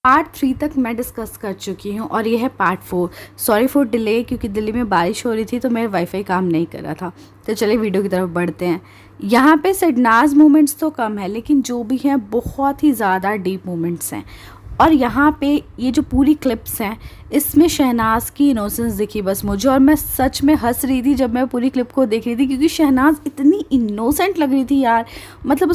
Part 3 तक मैं discuss कर चुकी हूँ और ये है पार्ट 4। सॉरी फॉर डिले, क्योंकि दिल्ली में बारिश हो रही थी तो मेरा वाईफाई काम नहीं कर रहा था। तो चलिए वीडियो की तरफ बढ़ते हैं। यहाँ पे सिडनाज मोमेंट्स तो कम है, लेकिन जो भी हैं बहुत ही ज़्यादा डीप मोमेंट्स हैं। और यहाँ पे ये जो पूरी क्लिप्स हैं, इसमें शहनाज की इनोसेंस दिखी बस मुझे, और मैं सच में हंस रही थी जब मैं पूरी क्लिप को देख रही थी, क्योंकि शहनाज इतनी इनोसेंट लग रही थी यार। मतलब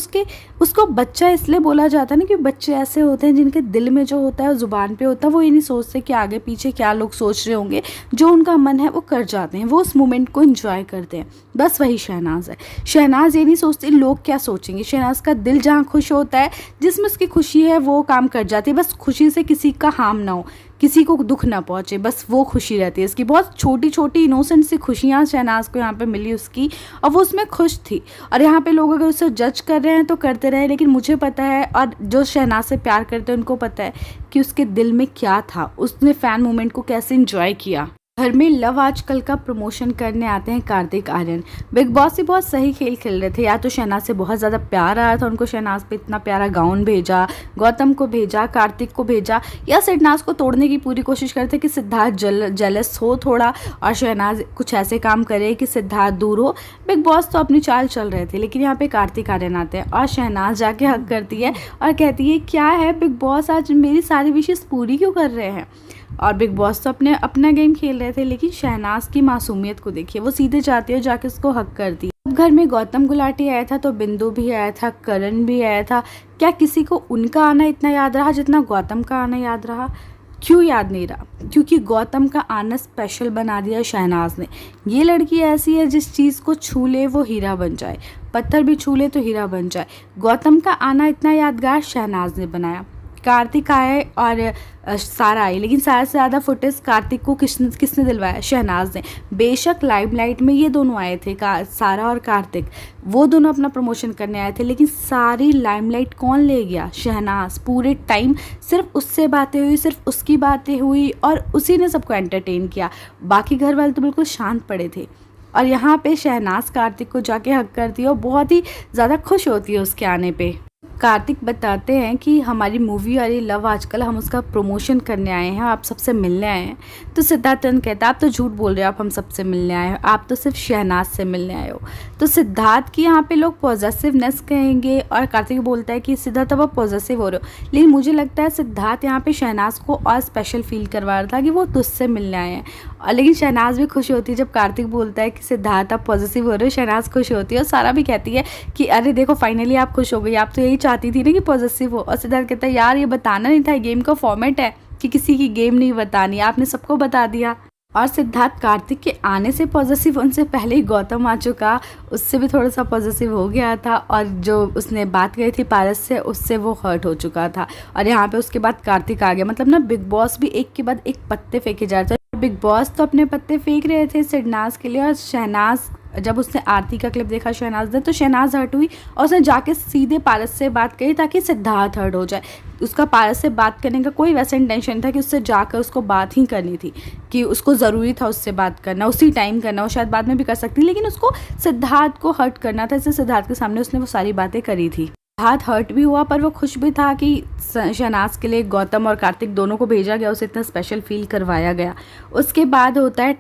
उसको बच्चा इसलिए बोला जाता है ना, कि बच्चे ऐसे होते हैं जिनके दिल में जो होता है वो ज़ुबान पे होता है। वो ये नहीं सोचते कि आगे पीछे क्या लोग सोच रहे होंगे, जो उनका मन है वो कर जाते हैं, वो उस मोमेंट को एंजॉय करते हैं। बस वही शहनाज है। शहनाज ये नहीं सोचती लोग क्या सोचेंगे। शहनाज का दिल जहाँ खुश होता है, जिसमें उसकी खुशी है वो काम कर जाती है। बस खुशी से किसी का हार्म ना हो, किसी को दुख ना पहुंचे, बस वो खुशी रहती है इसकी। बहुत छोटी छोटी इनोसेंट सी खुशियाँ शहनाज को यहाँ पे मिली उसकी, और वो उसमें खुश थी। और यहाँ पे लोग अगर उसे जज कर रहे हैं तो करते रहे, लेकिन मुझे पता है, और जो शहनाज से प्यार करते हैं उनको पता है कि उसके दिल में क्या था, उसने फ़ैन मोमेंट को कैसे इंजॉय किया। घर में लव आजकल का प्रमोशन करने आते हैं कार्तिक आर्यन। बिग बॉस से बहुत सही खेल खेल रहे थे। या तो शहनाज से बहुत ज़्यादा प्यार आया था उनको, शहनाज पे इतना प्यारा गाउन भेजा, गौतम को भेजा, कार्तिक को भेजा, या सिडनाज को तोड़ने की पूरी कोशिश करते कि सिद्धार्थ जेलस हो थोड़ा, और शहनाज कुछ ऐसे काम करे कि सिद्धार्थ दूर हो। बिग बॉस तो अपनी चाल चल रहे थे, लेकिन यहाँ पे कार्तिक आर्यन आते हैं और शहनाज जाके हक करती है और कहती है क्या है बिग बॉस, आज मेरी सारी विशेष पूरी क्यों कर रहे हैं। और बिग बॉस तो अपना गेम खेल रहे थे, लेकिन शहनाज की मासूमियत को देखिए, वो सीधे जाती है जाके उसको हक करती है। घर में गौतम गुलाटी आया था तो बिंदु भी आया था, करण भी आया था। क्या किसी को उनका आना इतना याद रहा जितना गौतम का आना याद रहा? क्यों याद नहीं रहा? क्योंकि गौतम का आना स्पेशल बना दिया शहनाज ने। ये लड़की ऐसी है जिस चीज़ को छू ले वो हीरा बन जाए, पत्थर भी छू ले तो हीरा बन जाए। गौतम का आना इतना यादगार शहनाज ने बनाया। कार्तिक आए और सारा आई, लेकिन सारा से ज़्यादा फुटेज कार्तिक को किसने दिलवाया? शहनाज ने। बेशक लाइमलाइट में ये दोनों आए थे, सारा और कार्तिक, वो दोनों अपना प्रमोशन करने आए थे, लेकिन सारी लाइमलाइट कौन ले गया? शहनाज। पूरे टाइम सिर्फ उससे बातें हुई, सिर्फ उसकी बातें हुई, और उसी ने सबको एंटरटेन किया। बाकी घर वाले तो बिल्कुल शांत पड़े थे। और यहाँ पे शहनाज कार्तिक को जाके हक करती है और बहुत ही ज़्यादा खुश होती है उसके आने पे। कार्तिक बताते हैं कि हमारी मूवी आ रही लव आजकल, हम उसका प्रमोशन करने आए हैं, आप सबसे मिलने आए हैं। तो सिद्धार्थ कहता है आप तो झूठ बोल रहे हो, आप हम सबसे मिलने आए हो, आप तो सिर्फ शहनाज से मिलने आए हो। तो सिद्धार्थ की यहाँ पे लोग पॉजिटिवनेस कहेंगे, और कार्तिक बोलता है कि सिद्धार्थ अब आप पॉजिटिव हो रहे हो। लेकिन मुझे लगता है सिद्धार्थ यहाँ पे शहनाज को और स्पेशल फील करवा रहा था कि वो तुझसे मिलने आए हैं। और लेकिन शहनाज भी खुश होती है जब कार्तिक बोलता है कि सिद्धार्थ आप पॉजिटिव हो रहे हो। शहनाज खुश होती है और सारा भी कहती है कि अरे देखो फाइनली आप खुश हो गई, आप तो यही चाहती थी ना कि पॉजिटिव हो। और सिद्धार्थ कहता है यार ये बताना नहीं था, गेम का फॉर्मेट है कि किसी की गेम नहीं बतानी, आपने सबको बता दिया। और सिद्धार्थ कार्तिक के आने से पॉजिटिव, उनसे पहले ही गौतम आ चुका, उससे भी थोड़ा सा पॉजिटिव हो गया था, और जो उसने बात कही थी पारस से, उससे वो हर्ट हो चुका था। और यहाँ पे उसके बाद कार्तिक आ गया। मतलब ना बिग बॉस भी एक के बाद एक पत्ते फेंके जा रहे थे। बिग बॉस तो अपने पत्ते फेंक रहे थे सिडनाज के लिए, और शहनाज जब उसने आरती का क्लिप देखा शहनाज ने, तो शहनाज हर्ट हुई और उसने जाके सीधे पारस से बात करी ताकि सिद्धार्थ हर्ट हो जाए। उसका पारस से बात करने का कोई वैसा इंटेंशन था कि उससे जाकर उसको बात ही करनी थी, कि उसको ज़रूरी था उससे बात करना, उसी टाइम करना। वो शायद बाद में भी कर सकती, लेकिन उसको सिद्धार्थ को हर्ट करना था, इसलिए सिद्धार्थ के सामने उसने वो सारी बातें करी थी। सिद्धार्थ हर्ट भी हुआ, पर वो खुश भी था कि शहनाज के लिए गौतम और कार्तिक दोनों को भेजा गया, उसे इतना स्पेशल फील करवाया गया। उसके बाद होता है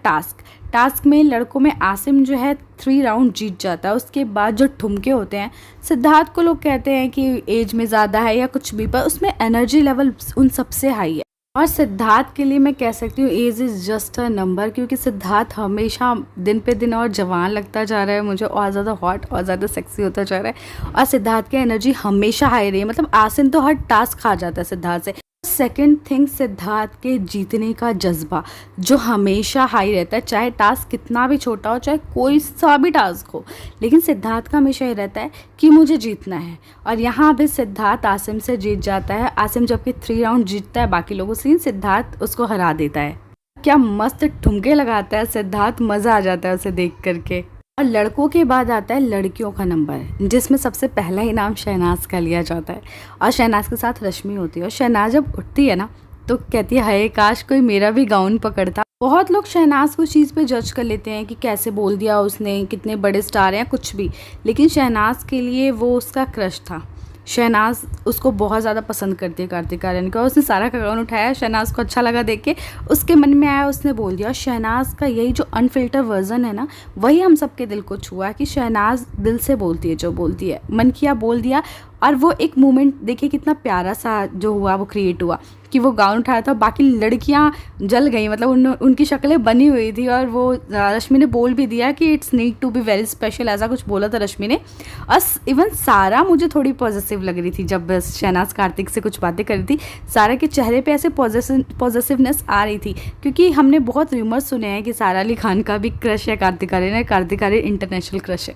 टास्क में लड़कों में आसिम जो है 3 राउंड जीत जाता है। उसके बाद जो ठुमके होते हैं, सिद्धार्थ को लोग कहते हैं कि एज में ज़्यादा है या कुछ भी, पर उसमें एनर्जी लेवल उन सबसे हाई है। और सिद्धार्थ के लिए मैं कह सकती हूँ age is just a number, क्योंकि सिद्धार्थ हमेशा दिन पे दिन और जवान लगता जा रहा है मुझे, और ज़्यादा हॉट और ज़्यादा सेक्सी होता जा रहा है। और सिद्धार्थ की एनर्जी हमेशा हाई रही है। मतलब आसिम तो हर टास्क खा जाता है सिद्धार्थ से। सेकेंड थिंग, सिद्धार्थ के जीतने का जज्बा जो हमेशा हाई रहता है, चाहे टास्क कितना भी छोटा हो, चाहे कोई सा भी टास्क हो, लेकिन सिद्धार्थ का हमेशा ये रहता है कि मुझे जीतना है। और यहाँ भी सिद्धार्थ आसिम से जीत जाता है। आसिम जबकि 3 राउंड जीतता है बाकी लोगों से, सिद्धार्थ उसको हरा देता है। क्या मस्त ठुमके लगाता है सिद्धार्थ, मज़ा आ जाता है उसे देख करके। और लड़कों के बाद आता है लड़कियों का नंबर, जिसमें सबसे पहला ही नाम शहनाज का लिया जाता है, और शहनाज के साथ रश्मि होती है। और शहनाज जब उठती है ना तो कहती है हाय काश कोई मेरा भी गाउन पकड़ता। बहुत लोग शहनाज को चीज़ पे जज कर लेते हैं कि कैसे बोल दिया उसने, कितने बड़े स्टार हैं, कुछ भी, लेकिन शहनाज के लिए वो उसका क्रश था। शहनाज उसको बहुत ज़्यादा पसंद करती है कार्तिक आर्यन को। उसने सारा का अकाउंट उठाया, शहनाज को अच्छा लगा देख के, उसके मन में आया, उसने बोल दिया। शहनाज का यही जो अनफिल्टर वर्जन है ना, वही हम सबके दिल को छुआ कि शहनाज दिल से बोलती है, जो बोलती है, मन किया बोल दिया। और वो एक मोमेंट देखिए कितना प्यारा सा जो हुआ, वो क्रिएट हुआ कि वो गाउन उठाया था, बाकी लड़कियां जल गई, मतलब उनकी शक्लें बनी हुई थी। और वो रश्मि ने बोल भी दिया कि it's need to be very special, ऐसा कुछ बोला था रश्मि ने। और इवन सारा मुझे थोड़ी पॉजिटिव लग रही थी जब शहनाज कार्तिक से कुछ बातें कर रही थी। सारा के चेहरे पे ऐसे पॉजिटिवनेस आ रही थी, क्योंकि हमने बहुत रूमर्स सुने हैं कि सारा अली खान का भी क्रश है कार्तिक आर्यन, कार्तिक आर्यन इंटरनेशनल क्रश है।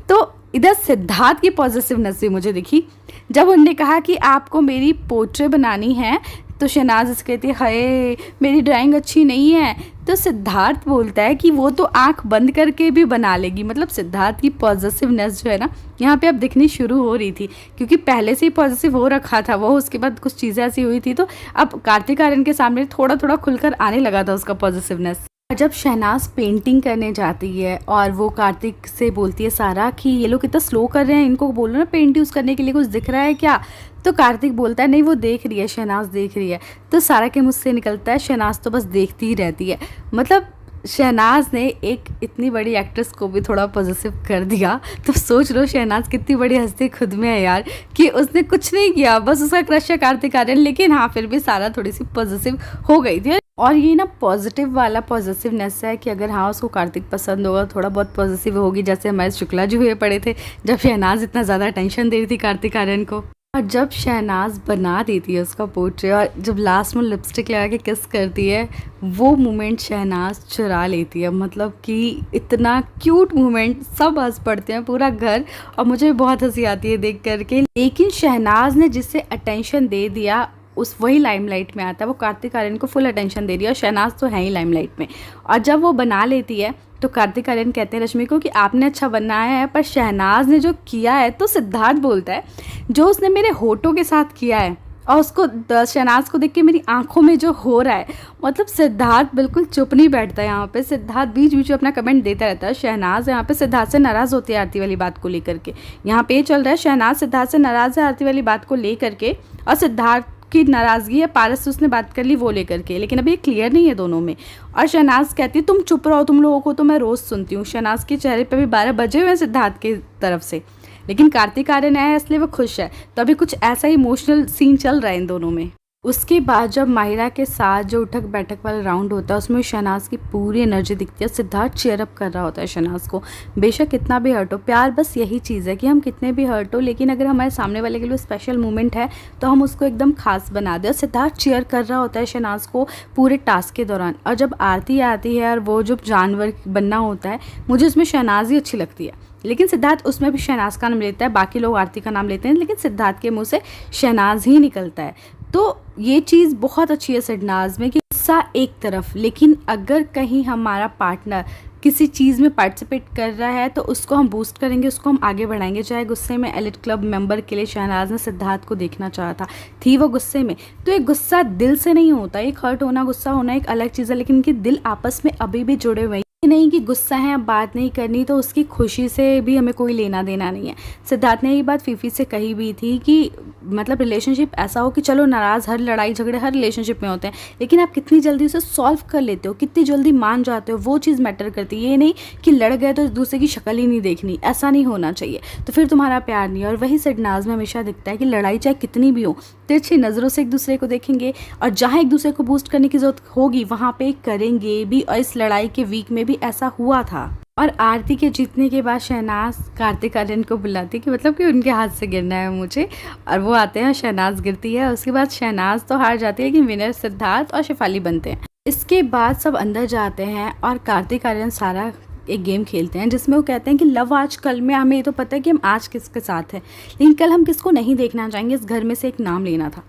तो इधर सिद्धार्थ की पॉजिटिवनेस भी मुझे दिखी जब उनने कहा कि आपको मेरी पोर्ट्रेट बनानी है, तो शहनाज इस कहती है हाय मेरी ड्राइंग अच्छी नहीं है, तो सिद्धार्थ बोलता है कि वो तो आंख बंद करके भी बना लेगी। मतलब सिद्धार्थ की पॉजिटिवनेस जो है ना, यहाँ पे अब दिखनी शुरू हो रही थी, क्योंकि पहले से ही पॉजिटिव हो रखा था वो, उसके बाद कुछ चीज़ें ऐसी हुई थी, तो अब कार्तिक आर्यन के सामने थोड़ा थोड़ा खुलकर आने लगा था उसका पॉजिटिवनेस। जब शहनाज पेंटिंग करने जाती है और वो कार्तिक से बोलती है सारा कि ये लोग कितना स्लो कर रहे हैं, इनको बोलो ना पेंट यूज़ करने के लिए, कुछ दिख रहा है क्या? तो कार्तिक बोलता है नहीं वो देख रही है, शहनाज देख रही है। तो सारा के मुँह से निकलता है शहनाज तो बस देखती ही रहती है। मतलब शहनाज ने एक इतनी बड़ी एक्ट्रेस को भी थोड़ा पॉजिटिव कर दिया, तो सोच लो शहनाज कितनी बड़ी हस्ती खुद में है यार, कि उसने कुछ नहीं किया, बस उसका क्रश है कार्तिक आर्यन, लेकिन हाँ फिर भी सारा थोड़ी सी पॉजिटिव हो गई थी। और ये ना पॉजिटिव वाला पॉजिटिवनेस है कि अगर हाँ उसको कार्तिक पसंद होगा, थोड़ा बहुत पॉजिटिव होगी, जैसे हमारे शुक्ला जी हुए पड़े थे जब शहनाज इतना ज़्यादा अटेंशन दे रही थी कार्तिक आर्यन को। और जब शहनाज बना देती है उसका पोर्ट्रेट और जब लास्ट में लिपस्टिक लगा के किस करती है, वो मोमेंट शहनाज चुरा लेती है। मतलब कि इतना क्यूट मोमेंट, सब हंस पड़ते हैं पूरा घर, और मुझे बहुत हंसी आती है देख करके। लेकिन शहनाज ने जिससे अटेंशन दे दिया उस वही लाइमलाइट में आता है, वो कार्तिक आर्यन को फुल अटेंशन दे रही है, और शहनाज तो है ही लाइमलाइट में। और जब वो बना लेती है तो कार्तिक आर्यन कहते हैं रश्मि को कि आपने अच्छा बनाया है, पर शहनाज ने जो किया है, तो सिद्धार्थ बोलता है जो उसने मेरे होठों के साथ किया है और उसको शहनाज को देख के मेरी आंखों में जो हो रहा है, मतलब सिद्धार्थ बिल्कुल चुप नहीं बैठता है यहाँ पे। सिद्धार्थ बीच बीच में अपना कमेंट देता रहता है। शहनाज यहाँ पे सिद्धार्थ से नाराज़ होती है आरती वाली बात को लेकर के। यहाँ पे ये चल रहा है शहनाज सिद्धार्थ से नाराज़ है आरती वाली बात को लेकर के, और सिद्धार्थ की नाराज़गी है पारस से उसने बात कर ली वो लेकर के, लेकिन अभी ये क्लियर नहीं है दोनों में। और शहनाज कहती है तुम चुप रहो, तुम लोगों को तो मैं रोज़ सुनती हूँ। शहनाज के चेहरे पे भी 12 बजे हुए हैं सिद्धार्थ की तरफ से, लेकिन कार्तिक आर्यन आया है इसलिए वो खुश है। तो अभी कुछ ऐसा ही इमोशनल सीन चल रहा है इन दोनों में। उसके बाद जब माहिरा के साथ जो उठक बैठक वाला राउंड होता है, उसमें शहनाज की पूरी एनर्जी दिखती है। सिद्धार्थ चेयर अप कर रहा होता है शहनाज को। बेशक कितना भी हर्ट हो, प्यार बस यही चीज़ है कि हम कितने भी हर्ट हो, लेकिन अगर हमारे सामने वाले के लिए स्पेशल मोमेंट है तो हम उसको एकदम खास बना दें। और सिद्धार्थ चेयर कर रहा होता है शहनाज को पूरे टास्क के दौरान। और जब आरती आती है और वो जो जानवर बनना होता है, मुझे उसमें शहनाज ही अच्छी लगती है, लेकिन सिद्धार्थ उसमें भी शहनाज का नाम लेता है, बाकी लोग आरती का नाम लेते हैं, लेकिन सिद्धार्थ के मुंह से शहनाज ही निकलता है। तो ये चीज़ बहुत अच्छी है सिद्धार्थ में कि गुस्सा एक तरफ, लेकिन अगर कहीं हमारा पार्टनर किसी चीज़ में पार्टिसिपेट कर रहा है तो उसको हम बूस्ट करेंगे, उसको हम आगे बढ़ाएंगे। चाहे गुस्से में एलिट क्लब मेंबर के लिए शहनाज ने सिद्धार्थ को देखना चाहा था, थी वो गुस्से में, तो एक गुस्सा दिल से नहीं होता। एक हर्ट होना, गुस्सा होना एक अलग चीज़ है, लेकिन इनके दिल आपस में अभी भी जुड़े हुए हैं। नहीं कि गुस्सा है अब बात नहीं करनी, तो उसकी खुशी से भी हमें कोई लेना देना नहीं है। सिद्धार्थ ने ये बात फीफी से कही भी थी कि मतलब रिलेशनशिप ऐसा हो कि चलो नाराज़, हर लड़ाई झगड़े हर रिलेशनशिप में होते हैं, लेकिन आप कितनी जल्दी उसे सॉल्व कर लेते हो, कितनी जल्दी मान जाते हो, वो चीज़ मैटर करती है। ये नहीं कि लड़ गए तो एक दूसरे की शक्ल ही नहीं देखनी, ऐसा नहीं होना चाहिए, तो फिर तुम्हारा प्यार नहीं है। और वही सिडनाज में हमेशा दिखता है कि लड़ाई चाहे कितनी भी हो, तिरछी नज़रों से एक दूसरे को देखेंगे, और जहाँ एक दूसरे को बूस्ट करने की ज़रूरत होगी वहाँ पे करेंगे भी। और इस लड़ाई के वीक में भी ऐसा हुआ था। और आरती के जीतने के बाद शहनाज कार्तिक आर्यन को बुलाती कि मतलब कि उनके हाथ से गिरना है मुझे, और वो आते हैं, शहनाज गिरती है। उसके बाद शहनाज तो हार जाती है, लेकिन विनर सिद्धार्थ और शेफाली बनते हैं। इसके बाद सब अंदर जाते हैं और कार्तिक आर्यन सारा एक गेम खेलते हैं, जिसमें वो कहते हैं कि लव आज कल में हमें ये तो पता है कि हम आज किसके साथ हैं, लेकिन कल हम किसको नहीं देखना चाहेंगे, इस घर में से एक नाम लेना था।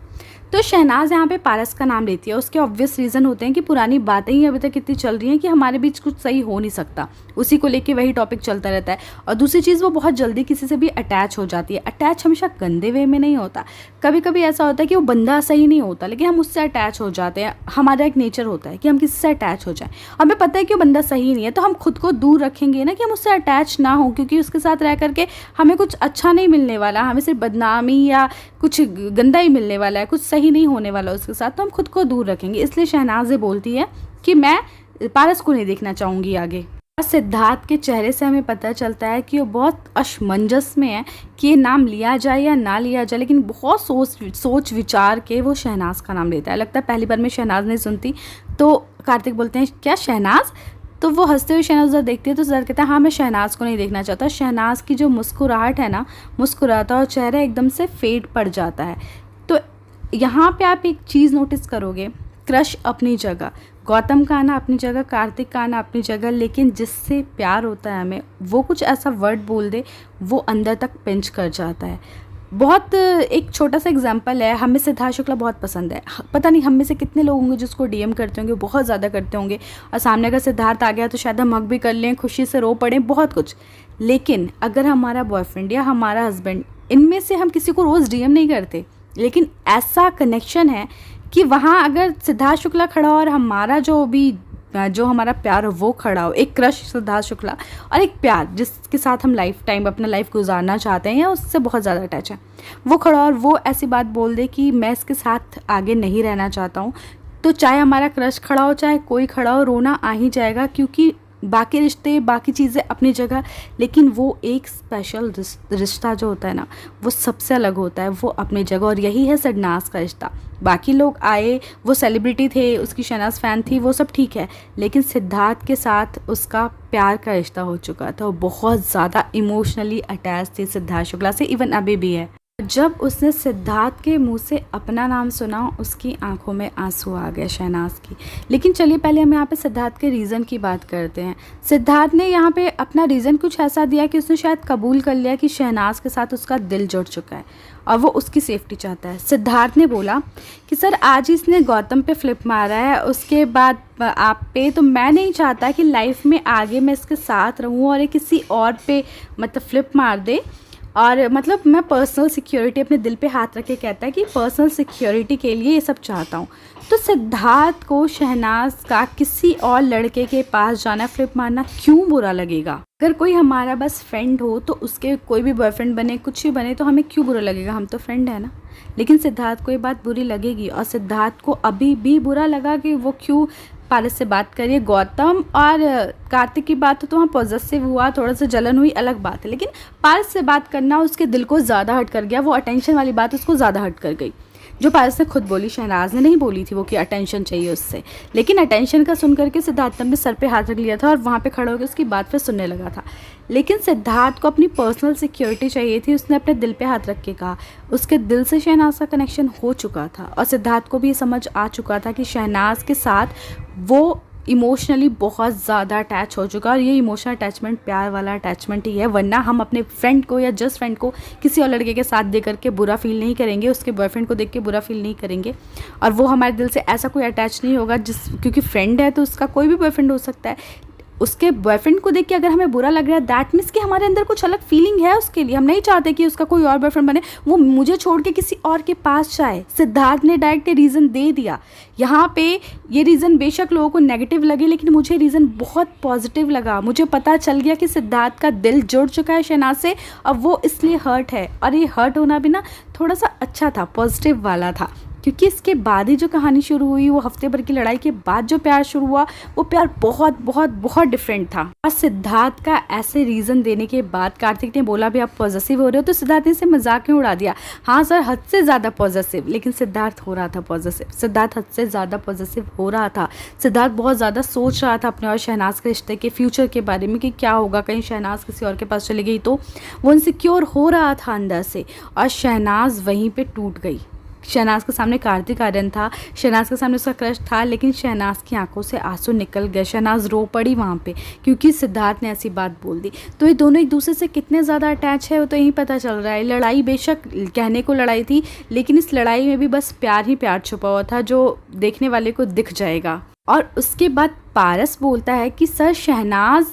तो शहनाज यहाँ पे पारस का नाम लेती है। उसके ऑब्वियस रीज़न होते हैं कि पुरानी बातें ही अभी तक इतनी चल रही हैं कि हमारे बीच कुछ सही हो नहीं सकता, उसी को लेके वही टॉपिक चलता रहता है। और दूसरी चीज़, वो बहुत जल्दी किसी से भी अटैच हो जाती है। अटैच हमेशा गंदे वे में नहीं होता, कभी कभी ऐसा होता है कि वो बंदा सही नहीं होता लेकिन हम उससे अटैच हो जाते हैं। हमारा एक नेचर होता है कि हम किसी से अटैच हो जाएं, हमें पता है कि वो बंदा सही नहीं है तो हम खुद को दूर रखेंगे ना, कि हम उससे अटैच ना हो, क्योंकि उसके साथ रह करके हमें कुछ अच्छा नहीं मिलने वाला, हमें सिर्फ बदनामी या कुछ गंदा ही मिलने वाला है, कुछ सही नहीं होने वाला उसके साथ, तो हम खुद को दूर रखेंगे। इसलिए शहनाज ये बोलती है कि मैं पारस को नहीं देखना चाहूँगी आगे। और सिद्धार्थ के चेहरे से हमें पता चलता है कि वो बहुत असमंजस में है कि ये नाम लिया जाए या ना लिया जाए, लेकिन बहुत सोच विचार के वो शहनाज का नाम लेता है। लगता है पहली बार में शहनाज नहीं सुनती तो कार्तिक बोलते हैं क्या शहनाज, तो वो हंसते हुए शहनाज उधर देखती है तो सिद्धार्थ कहता है हाँ मैं शहनाज को नहीं देखना चाहता। शहनाज की जो मुस्कुराहट है ना, मुस्कुराता और चेहरा एकदम से फेड पड़ जाता है। तो यहाँ पे आप एक चीज़ नोटिस करोगे, क्रश अपनी जगह, गौतम का आना अपनी जगह, कार्तिक का आना अपनी जगह, लेकिन जिससे प्यार होता है हमें, वो कुछ ऐसा वर्ड बोल दे वो अंदर तक पिंच कर जाता है। बहुत एक छोटा सा एग्जांपल है, हमें सिद्धार्थ शुक्ला बहुत पसंद है। पता नहीं हम में से कितने लोग होंगे जिसको डीएम करते होंगे, बहुत ज़्यादा करते होंगे, और सामने अगर सिद्धार्थ आ गया तो शायद हम हक भी कर लें, खुशी से रो पड़ें, बहुत कुछ। लेकिन अगर हमारा बॉयफ्रेंड या हमारा हस्बैंड, इनमें से हम किसी को रोज़ डीएम नहीं करते, लेकिन ऐसा कनेक्शन है कि वहाँ अगर सिद्धार्थ शुक्ला खड़ा और हमारा जो हमारा प्यार वो खड़ा हो, एक क्रश सिद्धार्थ शुक्ला और एक प्यार जिसके साथ हम लाइफ टाइम अपना लाइफ गुजारना चाहते हैं या उससे बहुत ज़्यादा अटैच है, वो खड़ा और वो ऐसी बात बोल दे कि मैं इसके साथ आगे नहीं रहना चाहता हूँ, तो चाहे हमारा क्रश खड़ा हो चाहे कोई खड़ा हो, रोना आ ही जाएगा। क्योंकि बाकी रिश्ते बाकी चीज़ें अपनी जगह, लेकिन वो एक स्पेशल रिश्ता जो होता है ना, वो सबसे अलग होता है, वो अपनी जगह। और यही है शहनाज का रिश्ता। बाकी लोग आए, वो सेलिब्रिटी थे, उसकी शहनाज फ़ैन थी, वो सब ठीक है, लेकिन सिद्धार्थ के साथ उसका प्यार का रिश्ता हो चुका था। वो बहुत ज़्यादा इमोशनली अटैच थी सिद्धार्थ शुक्ला से, इवन अभी भी है। जब उसने सिद्धार्थ के मुंह से अपना नाम सुना, उसकी आंखों में आंसू आ गए शहनाज की। लेकिन चलिए पहले हम यहाँ पे सिद्धार्थ के रीज़न की बात करते हैं। सिद्धार्थ ने यहाँ पे अपना रीज़न कुछ ऐसा दिया कि उसने शायद कबूल कर लिया कि शहनाज के साथ उसका दिल जुड़ चुका है और वो उसकी सेफ्टी चाहता है। सिद्धार्थ ने बोला कि सर आज ही इसने गौतम पे फ्लिप मारा है, उसके बाद आप पे, तो मैं नहीं चाहता कि लाइफ में आगे मैं इसके साथ रहूँ और ये किसी और पे मतलब फ्लिप मार दे। और मतलब मैं पर्सनल सिक्योरिटी, अपने दिल पे हाथ रख के कहता है कि पर्सनल सिक्योरिटी के लिए ये सब चाहता हूँ। तो सिद्धार्थ को शहनाज का किसी और लड़के के पास जाना, फ्लिप मारना क्यों बुरा लगेगा? अगर कोई हमारा बस फ्रेंड हो तो उसके कोई भी बॉयफ्रेंड बने, कुछ भी बने, तो हमें क्यों बुरा लगेगा? हम तो फ्रेंड है ना। लेकिन सिद्धार्थ को ये बात बुरी लगेगी और सिद्धार्थ को अभी भी बुरा लगा कि वो क्यों पारस से बात करिए। गौतम और कार्तिक की बात तो वहाँ पॉजिटिव हुआ, थोड़ा सा जलन हुई, अलग बात है, लेकिन पारस से बात करना उसके दिल को ज़्यादा हर्ट कर गया। वो अटेंशन वाली बात उसको ज़्यादा हर्ट कर गई, जो पारस ने खुद बोली, शहनाज ने नहीं बोली थी वो कि अटेंशन चाहिए उससे। लेकिन अटेंशन का सुन करके सिद्धार्थ ने सर पे हाथ रख लिया था और वहाँ पे खड़ा होकर उसकी बात फिर सुनने लगा था। लेकिन सिद्धार्थ को अपनी पर्सनल सिक्योरिटी चाहिए थी, उसने अपने दिल पे हाथ रख के कहा। उसके दिल से शहनाज का कनेक्शन हो चुका था और सिद्धार्थ को भी ये समझ आ चुका था कि शहनाज के साथ वो इमोशनली बहुत ज़्यादा अटैच हो चुका, और ये इमोशनल अटैचमेंट प्यार वाला अटैचमेंट ही है। वरना हम अपने फ्रेंड को या जस्ट फ्रेंड को किसी और लड़के के साथ दे करके बुरा फील नहीं करेंगे, उसके बॉयफ्रेंड को देख के बुरा फील नहीं करेंगे, और वो हमारे दिल से ऐसा कोई अटैच नहीं होगा क्योंकि फ्रेंड है तो उसका कोई भी बॉयफ्रेंड हो सकता है। उसके बॉयफ्रेंड को देख के अगर हमें बुरा लग रहा है, दैट मीन्स कि हमारे अंदर कुछ अलग फीलिंग है उसके लिए। हम नहीं चाहते कि उसका कोई और बॉयफ्रेंड बने, वो मुझे छोड़ के किसी और के पास जाए। सिद्धार्थ ने डायरेक्ट रीज़न दे दिया। यहाँ पे ये रीज़न बेशक लोगों को नेगेटिव लगे, लेकिन मुझे रीज़न बहुत पॉजिटिव लगा। मुझे पता चल गया कि सिद्धार्थ का दिल जुड़ चुका है शहनाज से, अब वो इसलिए हर्ट है, और ये हर्ट होना भी ना थोड़ा सा अच्छा था, पॉजिटिव वाला था। क्योंकि इसके बाद ही जो कहानी शुरू हुई, वो हफ्ते भर की लड़ाई के बाद जो प्यार शुरू हुआ, वो प्यार बहुत बहुत बहुत डिफरेंट था। और सिद्धार्थ का ऐसे रीज़न देने के बाद कार्तिक ने बोला भी आप पॉजिटिव हो रहे हो, तो सिद्धार्थ ने इसे मजाक में उड़ा दिया। हाँ सर, हद से ज़्यादा पॉजिटिव, लेकिन सिद्धार्थ हो रहा था पॉजिटिव। सिद्धार्थ हद से ज़्यादा पॉजिटिव हो रहा था। सिद्धार्थ बहुत ज़्यादा सोच रहा था अपने और शहनाज के रिश्ते के फ्यूचर के बारे में कि क्या होगा, कहीं शहनाज किसी और के पास चली गई तो। वो इनसिक्योर हो रहा था अंदर से, और शहनाज वहीं पर टूट गई। शहनाज के सामने कार्तिक आर्यन था, शहनाज के सामने उसका क्रश था, लेकिन शहनाज की आंखों से आंसू निकल गए, शहनाज रो पड़ी वहाँ पे क्योंकि सिद्धार्थ ने ऐसी बात बोल दी। तो ये दोनों एक दूसरे से कितने ज़्यादा अटैच है वो तो यही पता चल रहा है। लड़ाई बेशक कहने को लड़ाई थी, लेकिन इस लड़ाई में भी बस प्यार ही प्यार छुपा हुआ था जो देखने वाले को दिख जाएगा। और उसके बाद पारस बोलता है कि सर शहनाज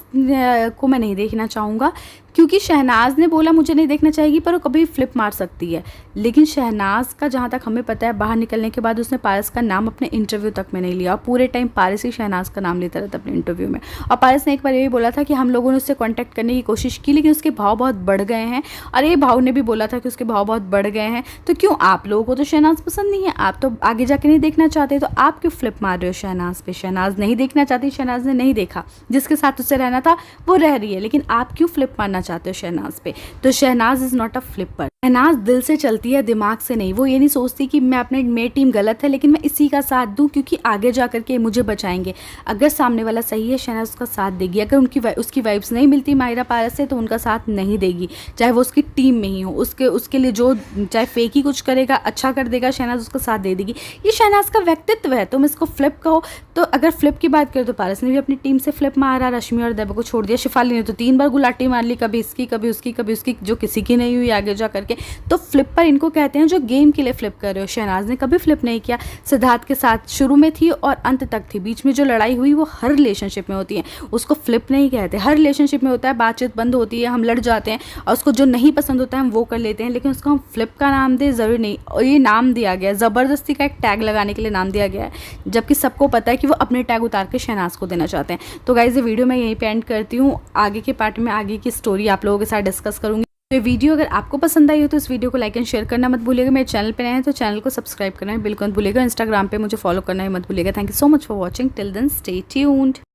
को मैं नहीं देखना चाहूँगा, क्योंकि शहनाज ने बोला मुझे नहीं देखना चाहेगी पर वो कभी फ्लिप मार सकती है। लेकिन शहनाज का जहाँ तक हमें पता है बाहर निकलने के बाद उसने पारस का नाम अपने इंटरव्यू तक में नहीं लिया, पूरे टाइम पारस ही शहनाज का नाम लेता रहता अपने इंटरव्यू में। और पारस ने एक बार ये भी बोला था कि हम लोगों ने उससे कॉन्टैक्ट करने की कोशिश की लेकिन उसके भाव बहुत बढ़ गए हैं, और ये भाव ने भी बोला था कि उसके भाव बहुत बढ़ गए हैं। तो क्यों आप लोगों को तो शहनाज पसंद नहीं है, आप तो आगे जाके नहीं देखना चाहते, तो आप क्यों फ्लिप मार रहे हो शहनाज पे? शहनाज नहीं देखना चाहती, शहनाज ने नहीं देखा, जिसके साथ उससे रहना था वो रह रही है, लेकिन आप क्यों फ्लिप मारना चाहते हो शहनाज पे? तो Shehnaaz is not a flipper. Shehnaaz दिल से चलती है, दिमाग से नहीं। वो ये नहीं सोचती कि मेरी टीम गलत है लेकिन मैं इसी का साथ दूं क्योंकि आगे जा कर के मुझे बचाएंगे। अगर सामने वाला सही है शहनाज उसका साथ देगी, अगर उसकी वाइब्स नहीं मिलती माहिरा पारस से तो उनका साथ नहीं देगी, चाहे वो उसकी टीम में ही हो। उसके लिए जो चाहे फेक ही कुछ करेगा, अच्छा कर देगा, शहनाज उसका साथ दे देगी। ये शहनाज का व्यक्तित्व है। तुम इसको फ्लिप कहो तो अगर फ्लिप की बात करें तो पारस ने भी अपनी टीम से फ्लिप मारा, रश्मि और दैबा को छोड़ दिया, शिफाली ने तो 3 बार गुलाटी मार ली, कभी इसकी कभी उसकी कभी उसकी, जो किसी की नहीं हुई आगे जा करके। तो फ्लिपर इनको कहते हैं जो गेम के लिए फ्लिप कर रहे हो। शहनाज ने कभी फ्लिप नहीं किया, सिद्धार्थ के साथ शुरू में थी और अंत तक थी, बीच में जो लड़ाई हुई वो हर रिलेशनशिप में होती है, उसको फ्लिप नहीं कहते। हर रिलेशनशिप में होता है, बातचीत बंद होती है, हम लड़ जाते हैं और उसको जो नहीं पसंद होता है हम वो कर लेते हैं, लेकिन उसको हम फ्लिप का नाम दें ज़रूरी नहीं। और ये नाम दिया गया है ज़बरदस्ती का, एक टैग लगाने के लिए नाम दिया गया है, जबकि सबको पता है कि वो अपने टैग उतार के शहनाज को देना चाहते हैं। तो गाइस ये वीडियो मैं यहीं पे एंड करती हूँ, आगे के पार्ट में आगे की स्टोरी आप लोगों के साथ डिस्कस करूँगी। तो ये वीडियो अगर आपको पसंद आई हो तो इस वीडियो को लाइक एंड शेयर करना मत भूलिएगा। मेरे चैनल पे नए हैं तो चैनल को सब्सक्राइब करना बिल्कुल मत भूलिएगा। इंस्टाग्राम पे मुझे फॉलो करना ही मत भूलिएगा। Thank you so much for watching, till then stay tuned.